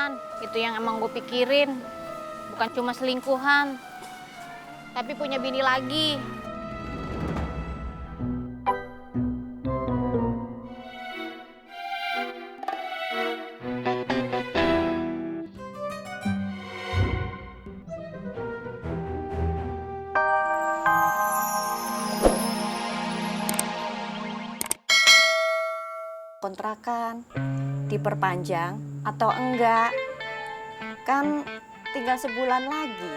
tabungan. Itu yang emang gue pikirin. Bukan cuma selingkuhan, tapi punya bini lagi. Kontrakan diperpanjang atau enggak? Kan tinggal sebulan lagi.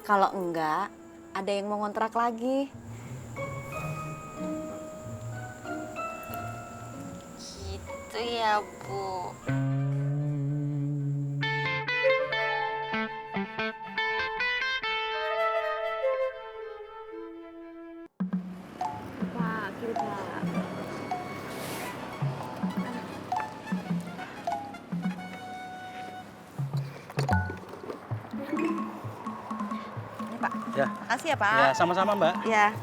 Kalau enggak, ada yang mau ngontrak lagi. Gitu ya, Bu. Pak, kiri Pak. Ini Pak. Ya. Makasih ya Pak. Ya, sama-sama Mbak. Ya.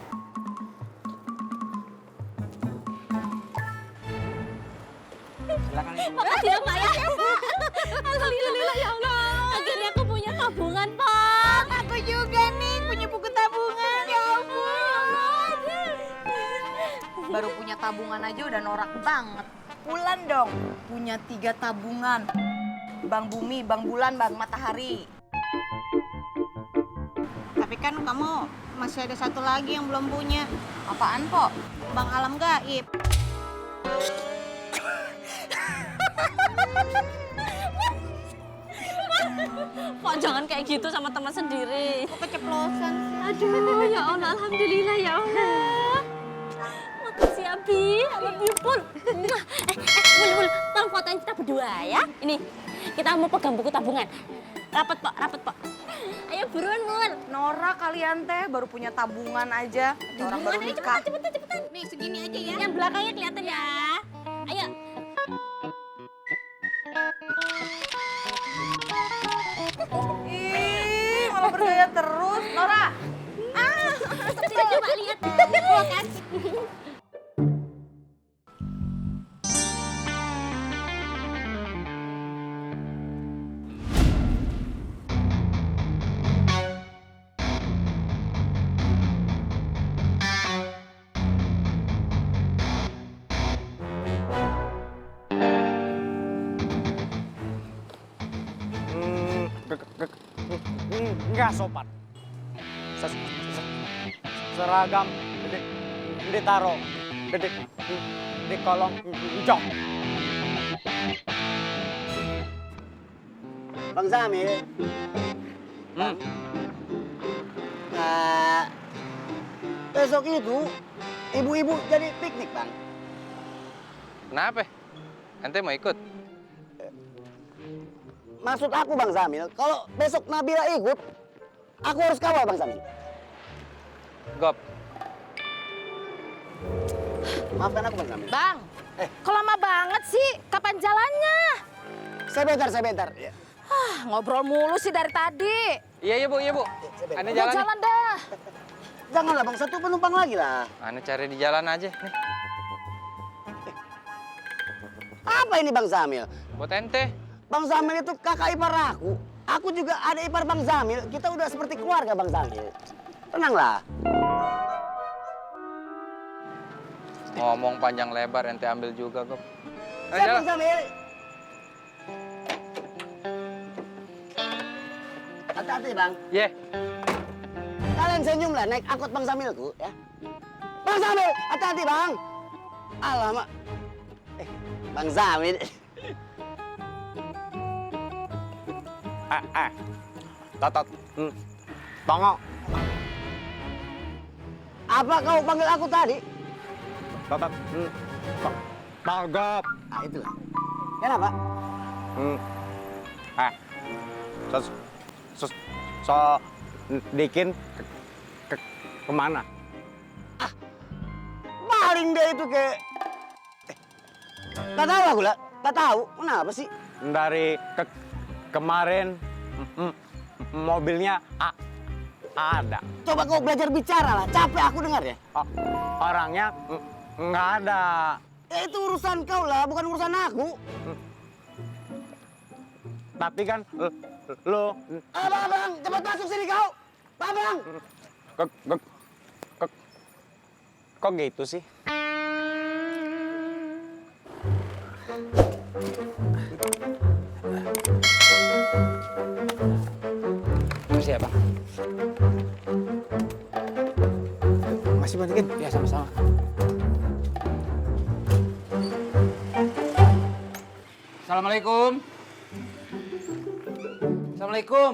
Silakan Ibu. Makasih ya, Pak ya. Alhamdulillah ya Allah. Akhirnya aku punya tabungan, Pak. Aku juga nih punya buku tabungan. Ya ampun. Baru punya tabungan aja udah norak banget. Bulan dong, punya 3 tabungan. Bang Bumi, Bang Bulan, Bang Matahari. Tapi kan kamu masih ada satu lagi yang belum punya. Apaan, Pok? Bang Alam Gaib. Kok jangan kayak gitu sama teman sendiri. Kok keceplosan sih? Aduh, ya Allah, alhamdulillah ya Allah. Makasih Abi, I love you Pul. Bul, tolong fotoin kita berdua ya. Ini, kita mau pegang buku tabungan. Rapat Pak. Ayo buruan, Mul. Nora kalian teh baru punya tabungan aja. Orang baru nikah. Cepetan. Nih segini aja ya. Yang belakangnya kelihatan ya. Ayo. Ih, malah bergaya terus. Nora, Coba lihat. Oh, kan. Nggak sopan. Seragam ditaruh di kolong jok. Bang Zamil. Besok itu ibu-ibu jadi piknik, Bang. Kenapa? Ente mau ikut? Maksud aku, Bang Zamil, kalau besok Nabila ikut, aku harus kawal, Bang Zamil. Gop. Maafkan aku, Bang Zamil. Bang, kok lama banget sih? Kapan jalannya? Sebentar. Ya. Ngobrol mulu sih dari tadi. Iya Bu. Ane Udah jalan. jalan dah. Janganlah, Bang. Satu penumpang lagi lah. Ane cari di jalan aja nih. Apa ini, Bang Zamil? Buat ente. Bang Zamil itu kakak ipar aku. Aku juga ada ipar Bang Zamil. Kita udah seperti keluarga, Bang Zamil. Tenanglah. Ngomong panjang lebar ente ambil juga, Gop. Ayo Siap, jalan. Bang Zamil. Hati-hati, Bang. Ye. Kalian senyumlah naik angkot Bang Zamilku, ya. Bang Zamil, hati-hati, Bang. Alamak. Bang Zamil. Tatat. Tongok. Apa kau panggil aku tadi? Tatat. Tanggap. Ah, itulah. Kenapa? So dikin kemana? Paling dia itu ke... Tak tahu aku lah. Tak tahu. Kenapa sih? Dari kemarin mobilnya ada. Coba kau belajar bicara lah. Capek aku dengar ya. Orangnya nggak ada. Ya itu urusan kau lah, bukan urusan aku. tapi kan lo Bang, cepat masuk sini kau. Bang. kok kok kok kok gitu sih? Makasih ya, Bang. Masih bantuin? Ya, sama-sama. Assalamualaikum. Assalamualaikum.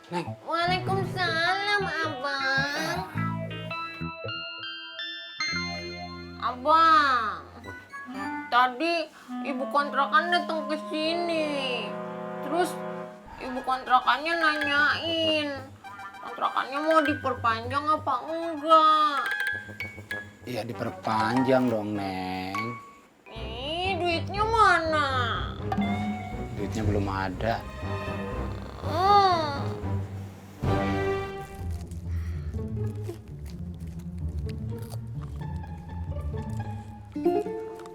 Neng, Waalaikumsalam, Abang. Abang, tadi ibu kontrakan datang ke sini. Terus ibu kontrakannya nanyain, kontrakannya mau diperpanjang apa enggak? iya diperpanjang dong, Neng. Ih, duitnya mana? Duitnya belum ada. Hmm.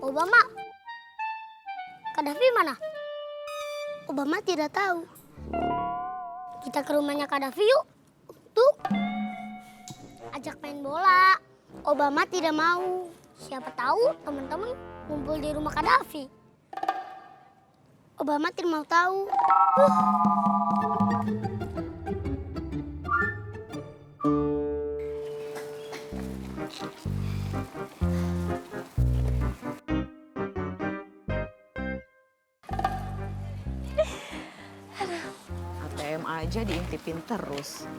Obama. Kadafi mana? Obama tidak tahu. Kita ke rumahnya Kadafi yuk. Tuh. Ajak main bola. Obama tidak mau. Siapa tahu teman-teman kumpul di rumah Kadafi. Obama tidak mau tahu. ATM aja diintipin terus.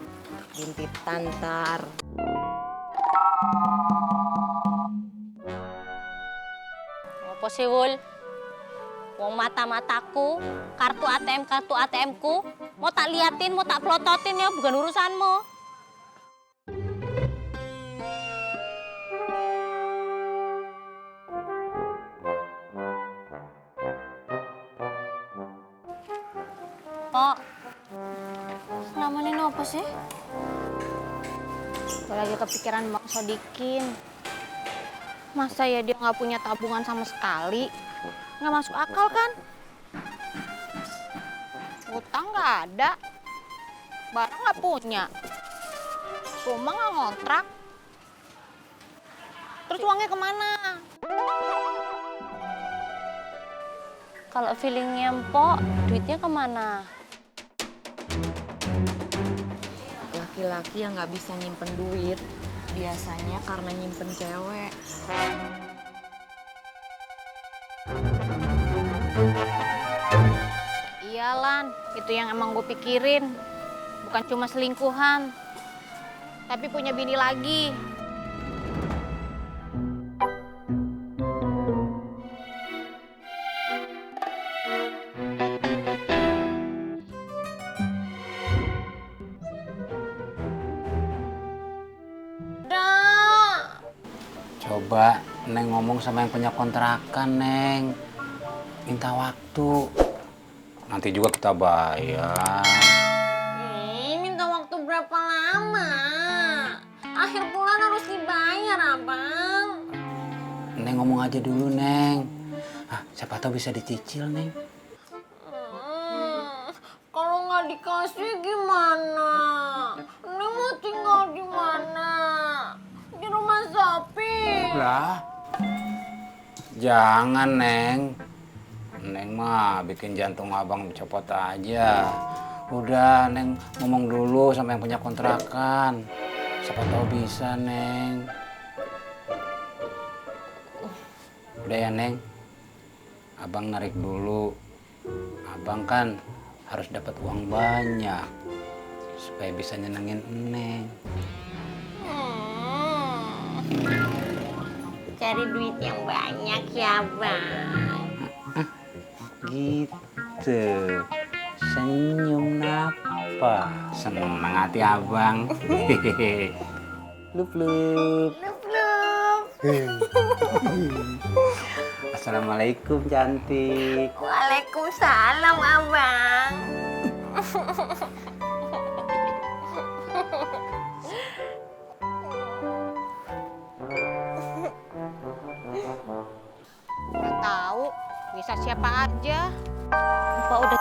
Intip tantar. Apa sih, Wul? Wong mata-mataku, kartu ATM-ku, mau tak liatin, mau tak pelototin ya, bukan urusanmu. Pok, selama ini apa sih? Gue lagi kepikiran Bang Sodikin. Masa ya dia nggak punya tabungan sama sekali? Nggak masuk akal kan? Utang nggak ada, barang nggak punya, rumah nggak ngontrak. Terus uangnya kemana? Kalau feelingnya Mpok, duitnya kemana? Laki-laki yang nggak bisa nyimpen duit biasanya karena nyimpen cewek. Iya, Lan, itu yang emang gue pikirin. Bukan cuma selingkuhan, tapi punya bini lagi. Coba Neng ngomong sama yang punya kontrakan, Neng. Minta waktu. Nanti juga kita bayar. Minta waktu berapa lama? Akhir bulan harus dibayar, Abang. Neng ngomong aja dulu, Neng. Ah, siapa tahu bisa dicicil, Neng. Kalau nggak dikasih gimana? Ini mau tinggal di mana? Di rumah Sopi. Lah, jangan, Neng. Neng mah bikin jantung abang copot aja. Udah, Neng ngomong dulu sama yang punya kontrakan. Siapa tahu bisa, Neng. Udah ya, Neng. Abang narik dulu. Abang kan harus dapat uang banyak supaya bisa nyenengin Neng. Cari duit yang banyak ya, Bang. Gitu. Senyum napa? Seneng hati abang. Lup lup. Assalamualaikum cantik. Waalaikumsalam, Abang. Nggak tahu, bisa siapa aja. Bapak udah